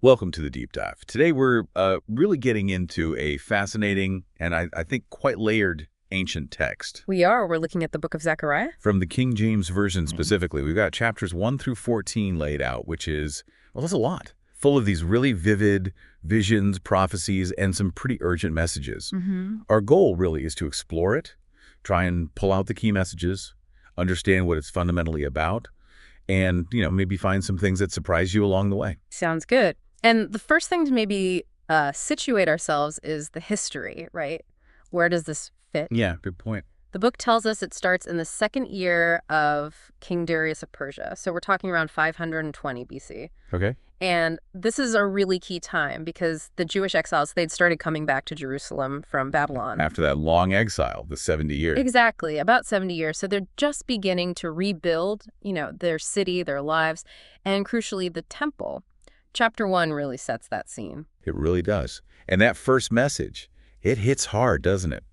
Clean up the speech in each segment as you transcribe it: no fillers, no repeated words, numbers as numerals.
Welcome to the Deep Dive. Today we're really getting into a fascinating and I think quite layered ancient text. We are. We're looking at the Book of Zechariah. From the King James Version specifically, we've got chapters 1 through 14 laid out, which is, well, that's a lot. Full of these really vivid visions, prophecies, and some pretty urgent messages. Our goal really is to explore it, try and pull out the key messages, understand what it's fundamentally about, and, maybe find some things that surprise you along the way. Sounds good. And the first thing to maybe situate ourselves is the history, right? Where does this fit? Yeah, good point. The book tells us it starts in the second year of King Darius of Persia. So we're talking around 520 BC. Okay. And this is a really key time because the Jewish exiles, they'd started coming back to Jerusalem from Babylon. After that long exile, the 70 years. Exactly, about 70 years. So they're just beginning to rebuild, their city, their lives, and crucially, the temple. Chapter 1 really sets that scene. It really does. And that first message, it hits hard, doesn't it?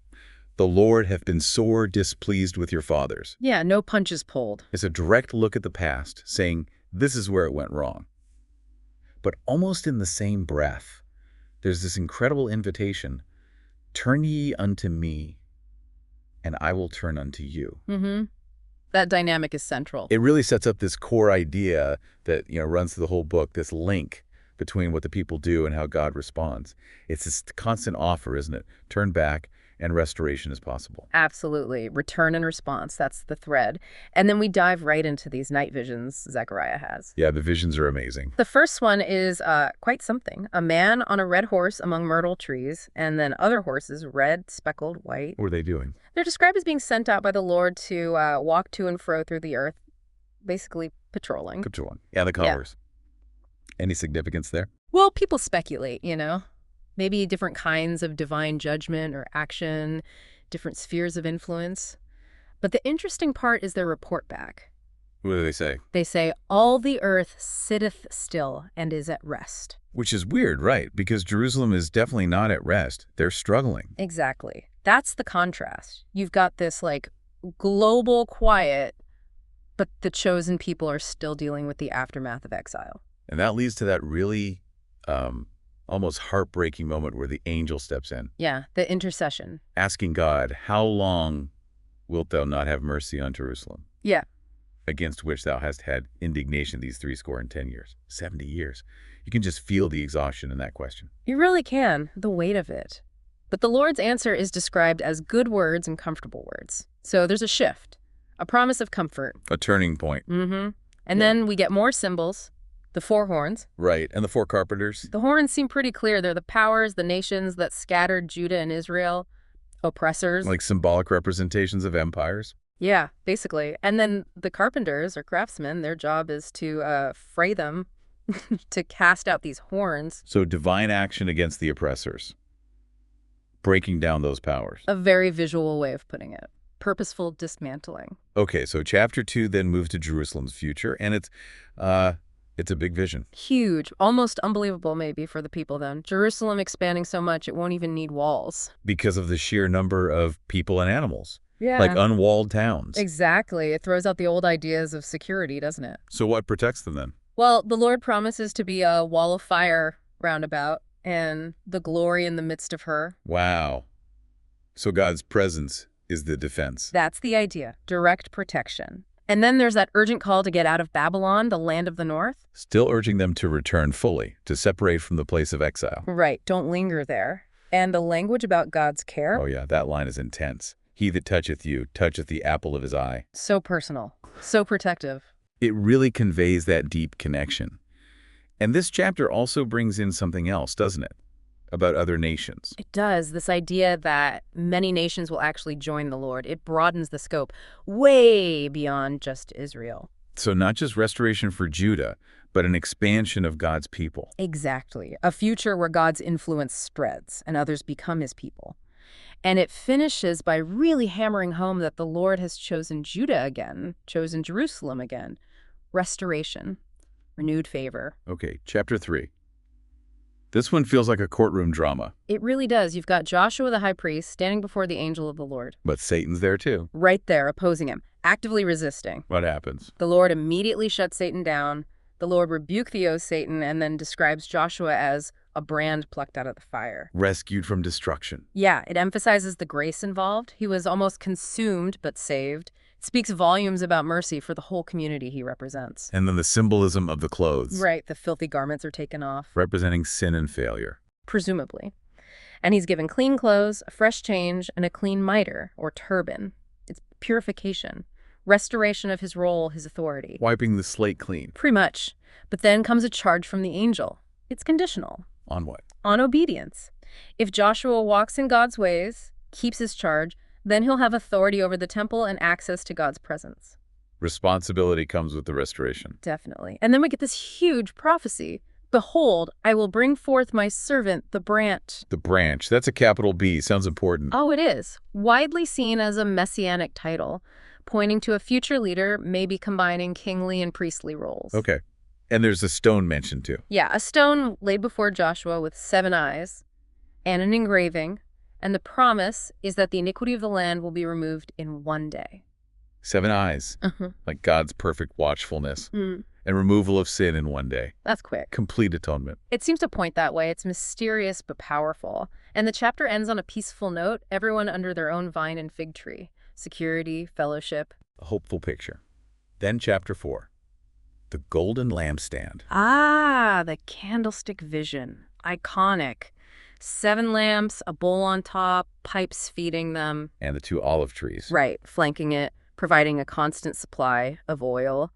The Lord hath been sore displeased with your fathers. Yeah, no punches pulled. It's a direct look at the past, saying, this is where it went wrong. But almost in the same breath, there's this incredible invitation, turn ye unto me, and I will turn unto you. That dynamic is central. It really sets up this core idea that, runs through the whole book, this link between what the people do and how God responds. It's this constant offer, isn't it? Turn back, and restoration is possible. Absolutely. Return and response. That's the thread. And then we dive right into these night visions Zechariah has. Yeah, the visions are amazing. The first one is quite something. A man on a red horse among myrtle trees, and then other horses, red, speckled, white. What are they doing? They're described as being sent out by the Lord to walk to and fro through the earth, basically patrolling. Patrolling. Yeah, the colors. Yeah. Any significance there? Well, people speculate, Maybe different kinds of divine judgment or action, different spheres of influence. But the interesting part is their report back. What do they say? They say, all the earth sitteth still and is at rest. Which is weird, right? Because Jerusalem is definitely not at rest. They're struggling. Exactly. That's the contrast. You've got this, global quiet, but the chosen people are still dealing with the aftermath of exile. And that leads to that really almost heartbreaking moment where the angel steps in. Yeah, the intercession. Asking God, how long wilt thou not have mercy on Jerusalem? Yeah. Against which thou hast had indignation these 70 years. 70 years. You can just feel the exhaustion in that question. You really can, the weight of it. But the Lord's answer is described as good words and comfortable words. So there's a shift, a promise of comfort. A turning point. And then we get more symbols. The four horns. Right, and the four carpenters. The horns seem pretty clear. They're the powers, the nations that scattered Judah and Israel, oppressors. Like symbolic representations of empires? Yeah, basically. And then the carpenters or craftsmen, their job is to fray them, to cast out these horns. So divine action against the oppressors. Breaking down those powers. A very visual way of putting it. Purposeful dismantling. Okay, so chapter 2 then moves to Jerusalem's future, and it's a big vision. Huge. Almost unbelievable, maybe, for the people then. Jerusalem expanding so much it won't even need walls. Because of the sheer number of people and animals. Yeah. Like unwalled towns. Exactly. It throws out the old ideas of security, doesn't it? So what protects them then? Well, the Lord promises to be a wall of fire roundabout and the glory in the midst of her. Wow. So God's presence is the defense. That's the idea. Direct protection. And then there's that urgent call to get out of Babylon, the land of the north. Still urging them to return fully, to separate from the place of exile. Right, don't linger there. And the language about God's care. Oh yeah, that line is intense. He that toucheth you, toucheth the apple of his eye. So personal, so protective. It really conveys that deep connection. And this chapter also brings in something else, doesn't it? About other nations. It does. This idea that many nations will actually join the Lord. It broadens the scope way beyond just Israel. So not just restoration for Judah, but an expansion of God's people. Exactly. A future where God's influence spreads and others become his people. And it finishes by really hammering home that the Lord has chosen Judah again, chosen Jerusalem again. Restoration, renewed favor. Okay, chapter 3. This one feels like a courtroom drama. It really does. You've got Joshua the high priest standing before the angel of the Lord. But Satan's there too. Right there, opposing him, actively resisting. What happens? The Lord immediately shuts Satan down, The Lord rebuked thee, O Satan, and then describes Joshua as a brand plucked out of the fire. Rescued from destruction. Yeah, it emphasizes the grace involved. He was almost consumed but saved. It speaks volumes about mercy for the whole community he represents. And then the symbolism of the clothes. Right, the filthy garments are taken off. Representing sin and failure. Presumably. And he's given clean clothes, a fresh change, and a clean mitre, or turban. It's purification. Restoration of his role, his authority. Wiping the slate clean. Pretty much. But then comes a charge from the angel. It's conditional. On what? On obedience. If Joshua walks in God's ways, keeps his charge, then he'll have authority over the temple and access to God's presence. Responsibility comes with the restoration. Definitely. And then we get this huge prophecy. Behold, I will bring forth my servant, the branch. The branch. That's a capital B. Sounds important. Oh, it is. Widely seen as a messianic title, pointing to a future leader, maybe combining kingly and priestly roles. Okay. And there's a stone mentioned too. Yeah, a stone laid before Joshua with 7 eyes and an engraving, and the promise is that the iniquity of the land will be removed in 1 day. 7 eyes. Like God's perfect watchfulness. And removal of sin in 1 day. That's quick. Complete atonement. It seems to point that way. It's mysterious but powerful. And the chapter ends on a peaceful note, everyone under their own vine and fig tree. Security, fellowship. A hopeful picture. Then chapter 4. The golden lampstand. Ah, the candlestick vision. Iconic. 7 lamps, a bowl on top, pipes feeding them. And the 2 olive trees. Right, flanking it, providing a constant supply of oil.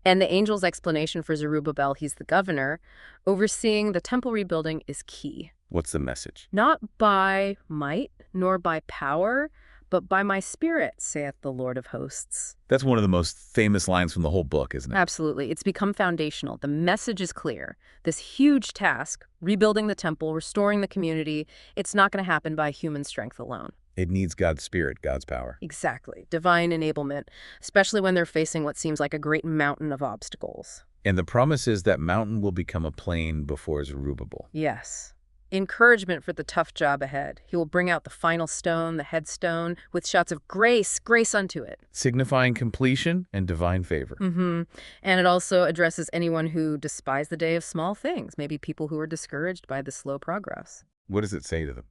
And the angel's explanation for Zerubbabel, he's the governor, overseeing the temple rebuilding is key. What's the message? Not by might, nor by power, but by my spirit, saith the Lord of hosts. That's one of the most famous lines from the whole book, isn't it? Absolutely. It's become foundational. The message is clear. This huge task, rebuilding the temple, restoring the community, it's not going to happen by human strength alone. It needs God's spirit, God's power. Exactly. Divine enablement, especially when they're facing what seems like a great mountain of obstacles. And the promise is that mountain will become a plain before Zerubbabel. Yes. Encouragement for the tough job ahead. He will bring out the final stone, the headstone, with shouts of grace, grace unto it. Signifying completion and divine favor. And it also addresses anyone who despise the day of small things, maybe people who are discouraged by the slow progress. What does it say to them?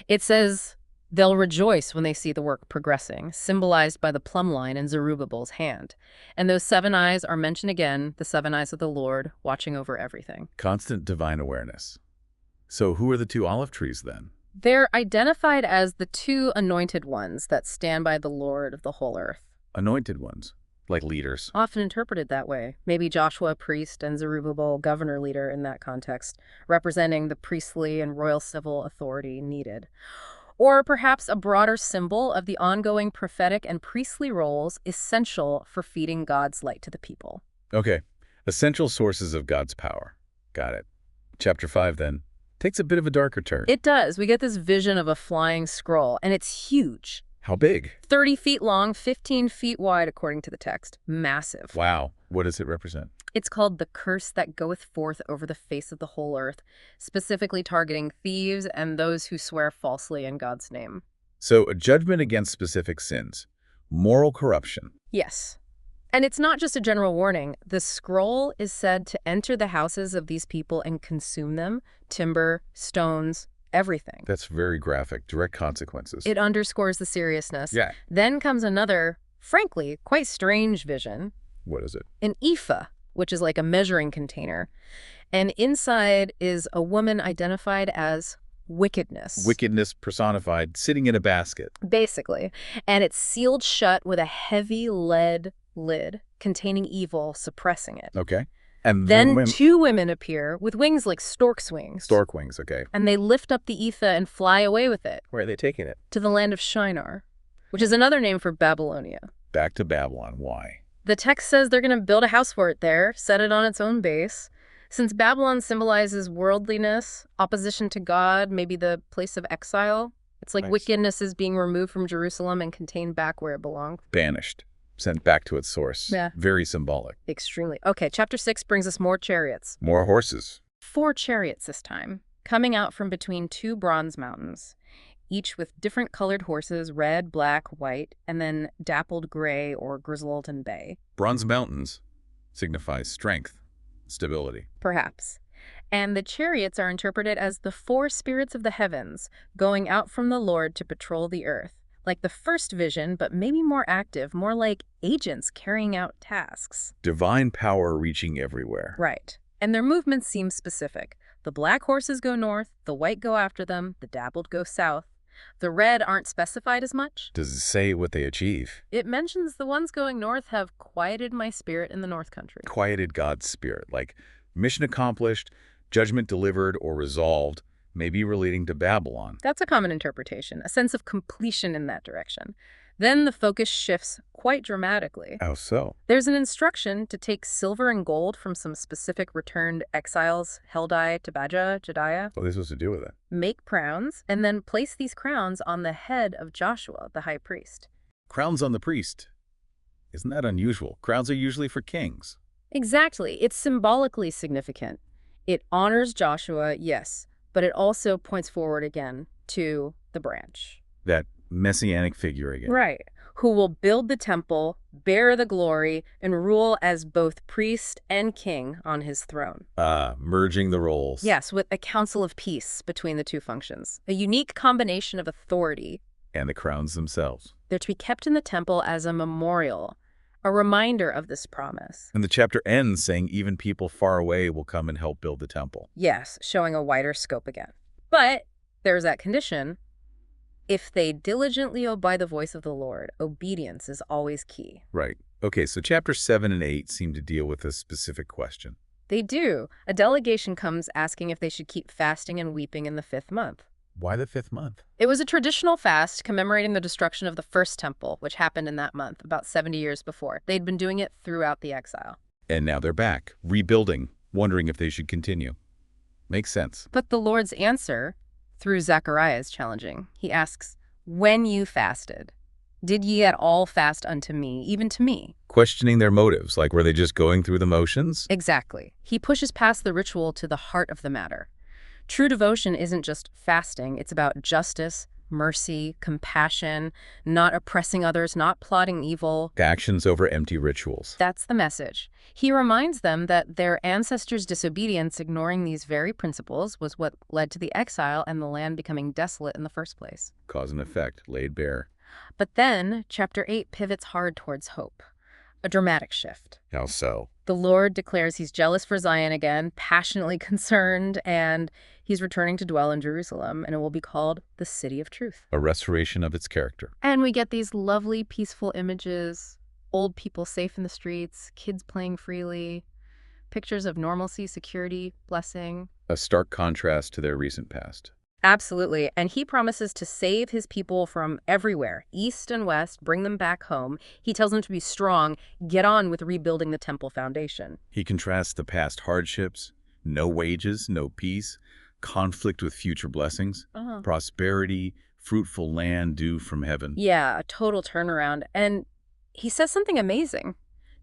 It says they'll rejoice when they see the work progressing, symbolized by the plumb line in Zerubbabel's hand. And those 7 eyes are mentioned again, the 7 eyes of the Lord, watching over everything. Constant divine awareness. So who are the 2 olive trees then? They're identified as the 2 anointed ones that stand by the Lord of the whole earth. Anointed ones, like leaders. Often interpreted that way. Maybe Joshua, priest, and Zerubbabel, governor leader in that context, representing the priestly and royal civil authority needed. Or perhaps a broader symbol of the ongoing prophetic and priestly roles essential for feeding God's light to the people. Okay, essential sources of God's power. Got it. Chapter 5 then. Takes a bit of a darker turn. It does. We get this vision of a flying scroll, and it's huge. How big? 30 feet long, 15 feet wide, according to the text. Massive. Wow. What does it represent? It's called the curse that goeth forth over the face of the whole earth, specifically targeting thieves and those who swear falsely in God's name. So a judgment against specific sins. Moral corruption. Yes. And it's not just a general warning. The scroll is said to enter the houses of these people and consume them, timber, stones, everything. That's very graphic. Direct consequences. It underscores the seriousness. Yeah. Then comes another, frankly, quite strange vision. What is it? An ephah, which is like a measuring container. And inside is a woman identified as wickedness. Wickedness personified, sitting in a basket. Basically. And it's sealed shut with a heavy lead lid containing evil, suppressing it. Okay. And then 2 women appear with wings like stork's wings. Stork wings, okay. And they lift up the ephah and fly away with it. Where are they taking it? To the land of Shinar, which is another name for Babylonia. Back to Babylon. Why? The text says they're going to build a house for it there, set it on its own base. Since Babylon symbolizes worldliness, opposition to God, maybe the place of exile, it's like wickedness is being removed from Jerusalem and contained back where it belonged. Banished. Sent back to its source. Yeah. Very symbolic. Extremely. Okay, chapter 6 brings us more chariots. More horses. 4 chariots this time, coming out from between 2 bronze mountains, each with different colored horses, red, black, white, and then dappled gray or grizzled and bay. Bronze mountains signifies strength, Stability. Perhaps. And the chariots are interpreted as the four spirits of the heavens going out from the Lord to patrol the earth. Like the first vision, but maybe more active, more like agents carrying out tasks. Divine power reaching everywhere. Right. And their movements seem specific. The black horses go north, the white go after them, the dappled go south. The red aren't specified as much. Does it say what they achieve? It mentions the ones going north have quieted my spirit in the north country. Quieted God's spirit, like mission accomplished, judgment delivered or resolved, maybe relating to Babylon. That's a common interpretation, a sense of completion in that direction. Then the focus shifts quite dramatically. How so? There's an instruction to take silver and gold from some specific returned exiles, Haggai, Tobijah, Jedaiah. What are they supposed to do with it? Make crowns, and then place these crowns on the head of Joshua, the high priest. Crowns on the priest. Isn't that unusual? Crowns are usually for kings. Exactly. It's symbolically significant. It honors Joshua, yes, but it also points forward again to the branch. That messianic figure again. Right. Who will build the temple, bear the glory, and rule as both priest and king on his throne. Merging the roles. Yes, with a council of peace between the two functions. A unique combination of authority. And the crowns themselves. They're to be kept in the temple as a memorial, a reminder of this promise. And the chapter ends saying even people far away will come and help build the temple. Yes, showing a wider scope again. But there's that condition. If they diligently obey the voice of the Lord, obedience is always key. Right. Okay, so chapters 7 and 8 seem to deal with a specific question. They do. A delegation comes asking if they should keep fasting and weeping in the 5th month. Why the 5th month? It was a traditional fast commemorating the destruction of the first temple, which happened in that month, about 70 years before. They'd been doing it throughout the exile. And now they're back, rebuilding, wondering if they should continue. Makes sense. But the Lord's answer, through Zechariah, is challenging. He asks, "When you fasted, did ye at all fast unto me, even to me?" Questioning their motives, like were they just going through the motions? Exactly. He pushes past the ritual to the heart of the matter. True devotion isn't just fasting. It's about justice, mercy, compassion, not oppressing others, not plotting evil. Actions over empty rituals. That's the message. He reminds them that their ancestors' disobedience, ignoring these very principles, was what led to the exile and the land becoming desolate in the first place. Cause and effect, laid bare. But then, chapter 8 pivots hard towards hope. A dramatic shift. How so? The Lord declares he's jealous for Zion again, passionately concerned, and he's returning to dwell in Jerusalem, and it will be called the City of Truth. A restoration of its character. And we get these lovely, peaceful images, old people safe in the streets, kids playing freely, pictures of normalcy, security, blessing. A stark contrast to their recent past. Absolutely. And he promises to save his people from everywhere, east and west, bring them back home. He tells them to be strong, get on with rebuilding the temple foundation. He contrasts the past hardships, no wages, no peace, conflict with future blessings, prosperity, fruitful land due from heaven. Yeah, a total turnaround. And he says something amazing.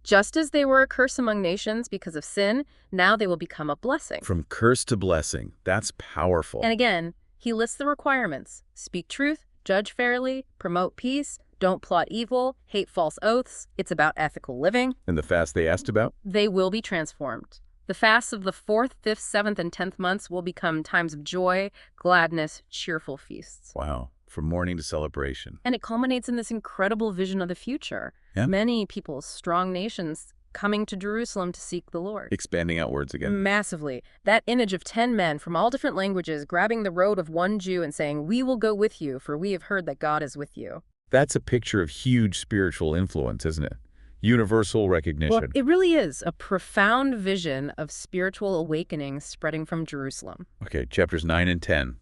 Just as they were a curse among nations because of sin, now they will become a blessing. From curse to blessing. That's powerful. And again, he lists the requirements. Speak truth, judge fairly, promote peace, don't plot evil, hate false oaths. It's about ethical living. And the fast they asked about? They will be transformed. The fasts of the 4th, 5th, 7th, and 10th months will become times of joy, gladness, cheerful feasts. Wow. From mourning to celebration. And it culminates in this incredible vision of the future. Yeah. Many peoples, strong nations, coming to Jerusalem to seek the Lord. Expanding outwards again. Massively. That image of 10 men from all different languages grabbing the robe of one Jew and saying, "We will go with you, for we have heard that God is with you." That's a picture of huge spiritual influence, isn't it? Universal recognition. Well, it really is a profound vision of spiritual awakening spreading from Jerusalem. Okay, chapters 9 and 10.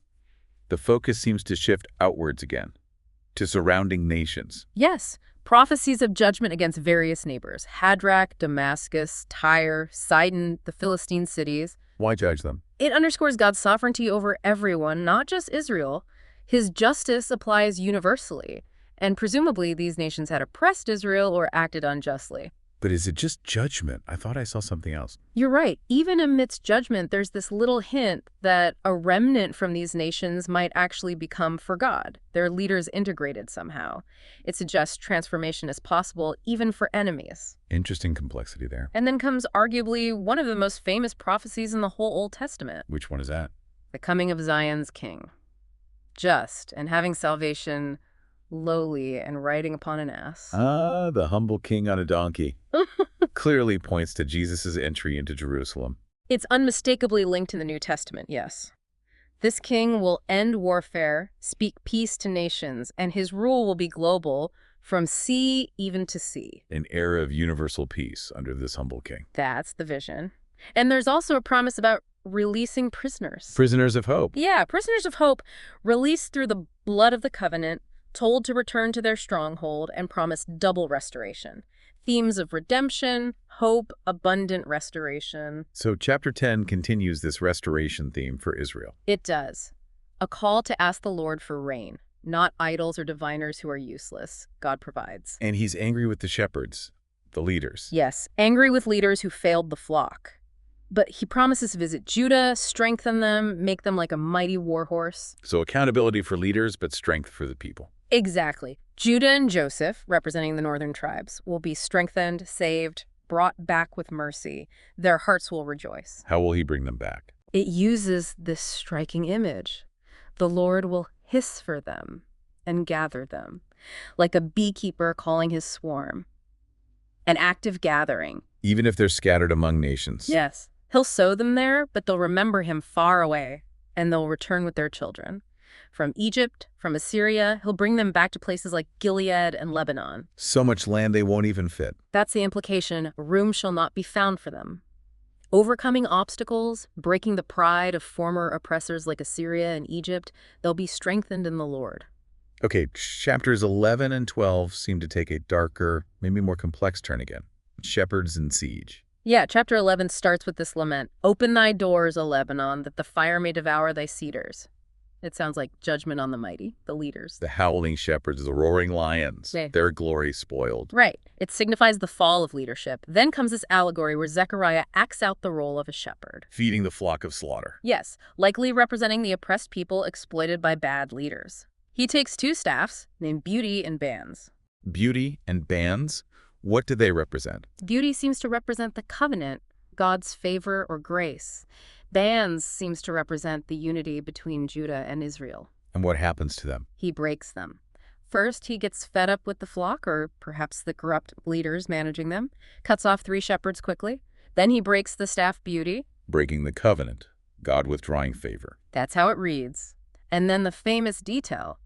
The focus seems to shift outwards again, to surrounding nations. Yes, prophecies of judgment against various neighbors. Hadrach, Damascus, Tyre, Sidon, the Philistine cities. Why judge them? It underscores God's sovereignty over everyone, not just Israel. His justice applies universally. And presumably these nations had oppressed Israel or acted unjustly. But is it just judgment? I thought I saw something else. You're right. Even amidst judgment, there's this little hint that a remnant from these nations might actually become for God, their leaders integrated somehow. It suggests transformation is possible even for enemies. Interesting complexity there. And then comes arguably one of the most famous prophecies in the whole Old Testament. Which one is that? The coming of Zion's king. Just and having salvation, lowly and riding upon an ass. Ah, the humble king on a donkey. Clearly points to Jesus' entry into Jerusalem. It's unmistakably linked in the New Testament, yes. This king will end warfare, speak peace to nations, and his rule will be global, from sea even to sea. An era of universal peace under this humble king. That's the vision. And there's also a promise about releasing prisoners. Prisoners of hope. Yeah, prisoners of hope, released through the blood of the covenant, told to return to their stronghold, and promised double restoration. Themes of redemption, hope, abundant restoration. So chapter 10 continues this restoration theme for Israel. It does. A call to ask the Lord for rain, not idols or diviners who are useless. God provides. And he's angry with the shepherds, the leaders. Yes, angry with leaders who failed the flock. But he promises to visit Judah, strengthen them, make them like a mighty war horse. So accountability for leaders, but strength for the people. Exactly. Judah and Joseph, representing the northern tribes, will be strengthened, saved, brought back with mercy. Their hearts will rejoice. How will he bring them back? It uses this striking image. The Lord will hiss for them and gather them, like a beekeeper calling his swarm. An active gathering. Even if they're scattered among nations. Yes. He'll sow them there, but they'll remember him far away, and they'll return with their children. From Egypt, from Assyria, he'll bring them back to places like Gilead and Lebanon. So much land they won't even fit. That's the implication. Room shall not be found for them. Overcoming obstacles, breaking the pride of former oppressors like Assyria and Egypt, they'll be strengthened in the Lord. Okay, chapters 11 and 12 seem to take a darker, maybe more complex turn again. Shepherds in siege. Yeah, chapter 11 starts with this lament. Open thy doors, O Lebanon, that the fire may devour thy cedars. It sounds like judgment on the mighty, the leaders. The howling shepherds, the roaring lions, Yeah. their glory spoiled. Right. It signifies the fall of leadership. Then comes this allegory where Zechariah acts out the role of a shepherd. Feeding the flock of slaughter. Yes, likely representing the oppressed people exploited by bad leaders. He takes two staffs, named Beauty and Bands. Beauty and bands, what do they represent? Beauty seems to represent the covenant, God's favor or grace. Bands seems to represent the unity between Judah and Israel. And what happens to them? He breaks them. First, he gets fed up with the flock, or perhaps the corrupt leaders managing them, cuts off 3 shepherds quickly. Then he breaks the staff Beauty. Breaking the covenant, God withdrawing favor. That's how it reads. And then the famous detail.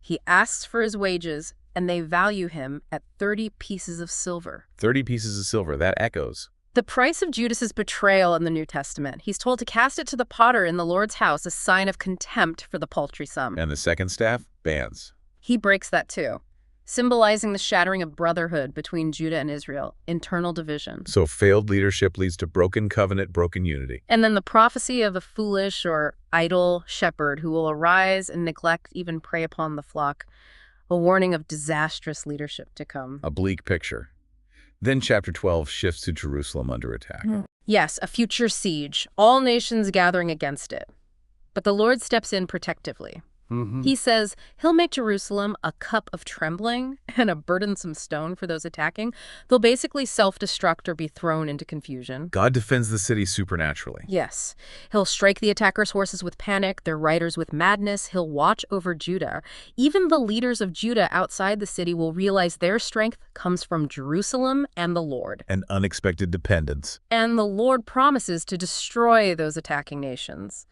He asks for his wages, and they value him at 30 pieces of silver. 30 pieces of silver, that echoes. The price of Judas's betrayal in the New Testament. He's told to cast it to the potter in the Lord's house, a sign of contempt for the paltry sum. And the second staff? Bands. He breaks that too, symbolizing the shattering of brotherhood between Judah and Israel, internal division. So failed leadership leads to broken covenant, broken unity. And then the prophecy of a foolish or idle shepherd who will arise and neglect, even prey upon the flock, a warning of disastrous leadership to come. A bleak picture. Then chapter 12 shifts to Jerusalem under attack. Yes, a future siege, all nations gathering against it. But the Lord steps in protectively. He says he'll make Jerusalem a cup of trembling and a burdensome stone for those attacking. They'll basically self-destruct or be thrown into confusion. God defends the city supernaturally. Yes. He'll strike the attackers' horses with panic, their riders with madness. He'll watch over Judah. Even the leaders of Judah outside the city will realize their strength comes from Jerusalem and the Lord. An unexpected dependence. And the Lord promises to destroy those attacking nations.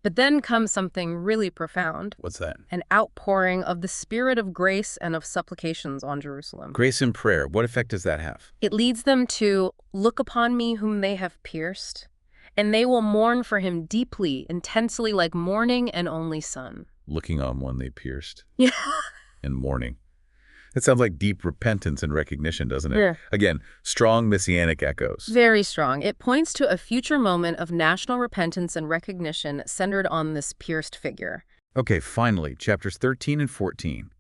But then comes something really profound. What's that? An outpouring of the spirit of grace and of supplications on Jerusalem. Grace in prayer. What effect does that have? It leads them to look upon me whom they have pierced, and they will mourn for him deeply, intensely, like morning and only sun. Looking on one they pierced. Yeah. And mourning. It sounds like deep repentance and recognition, doesn't it? Yeah. Again, strong messianic echoes. Very strong. It points to a future moment of national repentance and recognition centered on this pierced figure. Okay, finally, chapters 13 and 14.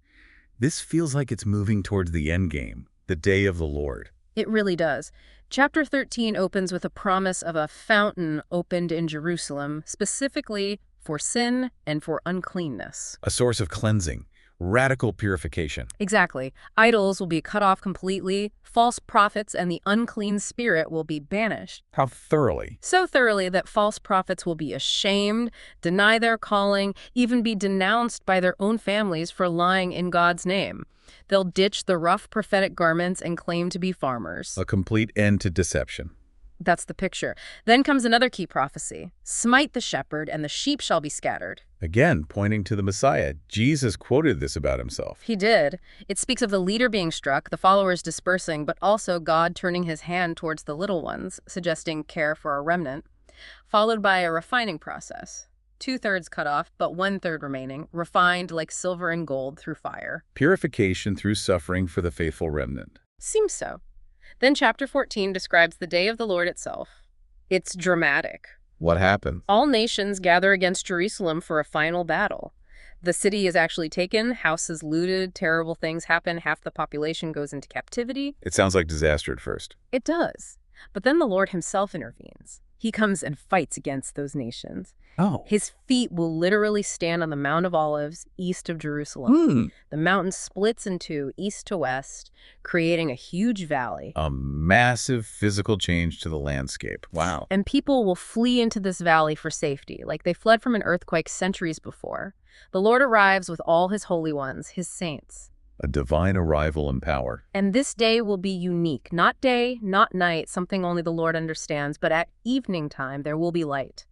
This feels like it's moving towards the end game, the day of the Lord. It really does. Chapter 13 opens with a promise of a fountain opened in Jerusalem, specifically for sin and for uncleanness. A source of cleansing, radical purification. Exactly. Idols will be cut off completely, false prophets and the unclean spirit will be banished. How thoroughly? So thoroughly that false prophets will be ashamed, deny their calling, even be denounced by their own families for lying in God's name. They'll ditch the rough prophetic garments and claim to be farmers. A complete end to deception. That's the picture. Then comes another key prophecy. Smite the shepherd, and the sheep shall be scattered. Again, pointing to the Messiah. Jesus quoted this about himself. He did. It speaks of the leader being struck, the followers dispersing, but also God turning his hand towards the little ones, suggesting care for a remnant, followed by a refining process. 2/3 cut off, but 1/3 remaining, refined like silver and gold through fire. Purification through suffering for the faithful remnant. Seems so. Then chapter 14 describes the day of the Lord itself. It's dramatic. What happened? All nations gather against Jerusalem for a final battle. The city is actually taken, houses looted, terrible things happen, half the population goes into captivity. It sounds like disaster at first. It does. But then the Lord himself intervenes. He comes and fights against those nations. Oh. His feet will literally stand on the Mount of Olives, east of Jerusalem. The mountain splits in two, east to west, creating a huge valley. A massive physical change to the landscape. Wow. And people will flee into this valley for safety, like they fled from an earthquake centuries before. The Lord arrives with all his holy ones, his saints. A divine arrival in power. And this day will be unique. Not day, not night, something only the Lord understands, but at evening time there will be light.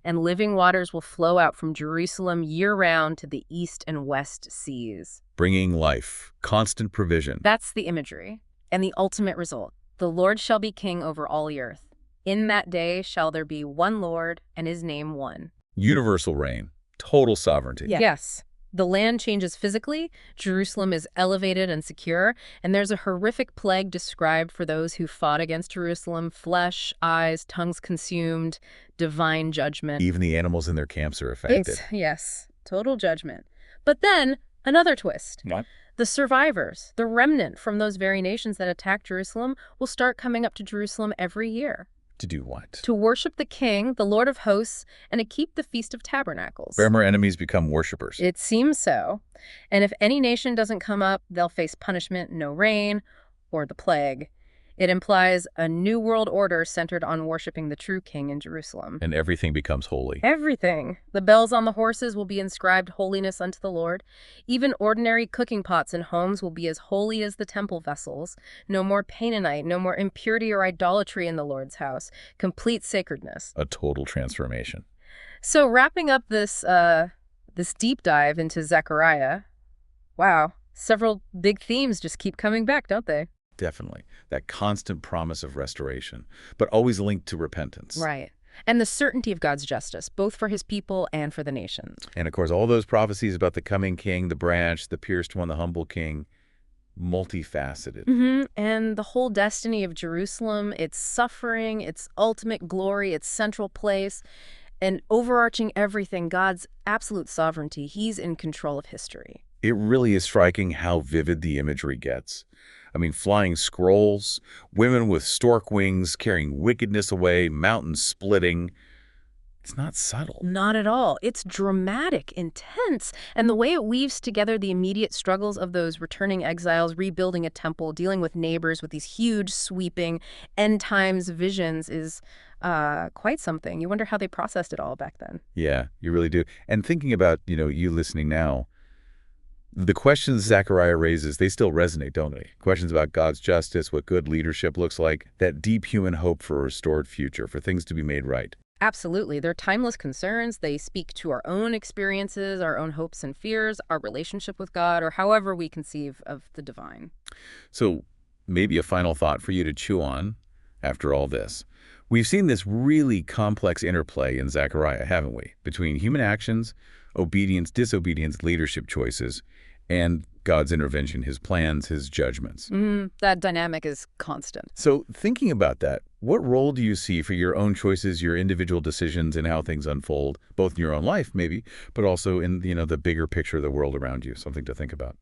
And living waters will flow out from Jerusalem year-round to the east and west seas. Bringing life, constant provision. That's the imagery. And the ultimate result. The Lord shall be king over all the earth. In that day shall there be one Lord, and his name one. Universal reign. Total sovereignty. Yes. The land changes physically, Jerusalem is elevated and secure, and there's a horrific plague described for those who fought against Jerusalem: flesh, eyes, tongues consumed, divine judgment. Even the animals in their camps are affected. Yes, total judgment. But then, another twist. What? The survivors, the remnant from those very nations that attacked Jerusalem, will start coming up to Jerusalem every year. To do what? To worship the King, the Lord of hosts, and to keep the Feast of Tabernacles. Former enemies become worshippers. It seems so. And if any nation doesn't come up, they'll face punishment, no rain, or the plague. It implies a new world order centered on worshiping the true King in Jerusalem. And everything becomes holy. Everything. The bells on the horses will be inscribed holiness unto the Lord. Even ordinary cooking pots in homes will be as holy as the temple vessels. No more Canaanite, no more impurity or idolatry in the Lord's house. Complete sacredness. A total transformation. So wrapping up this deep dive into Zechariah, wow, several big themes just keep coming back, don't they? Definitely. That constant promise of restoration, but always linked to repentance. Right. And the certainty of God's justice, both for his people and for the nations. And of course, all those prophecies about the coming king, the branch, the pierced one, the humble king, multifaceted. And the whole destiny of Jerusalem, its suffering, its ultimate glory, its central place, and overarching everything, God's absolute sovereignty. He's in control of history. It really is striking how vivid the imagery gets. I mean, flying scrolls, women with stork wings carrying wickedness away, mountains splitting. It's not subtle. Not at all. It's dramatic, intense, and the way it weaves together the immediate struggles of those returning exiles, rebuilding a temple, dealing with neighbors with these huge, sweeping, end times visions is quite something. You wonder how they processed it all back then. Yeah, you really do. And thinking about, you listening now, the questions Zechariah raises, they still resonate, don't they? Questions about God's justice, what good leadership looks like, that deep human hope for a restored future, for things to be made right. Absolutely. They're timeless concerns. They speak to our own experiences, our own hopes and fears, our relationship with God, or however we conceive of the divine. So maybe a final thought for you to chew on after all this. We've seen this really complex interplay in Zechariah, haven't we? Between human actions, obedience, disobedience, leadership choices, and God's intervention, his plans, his judgments. That dynamic is constant. So thinking about that, what role do you see for your own choices, your individual decisions, and how things unfold, both in your own life maybe, but also in the bigger picture of the world around you? Something to think about.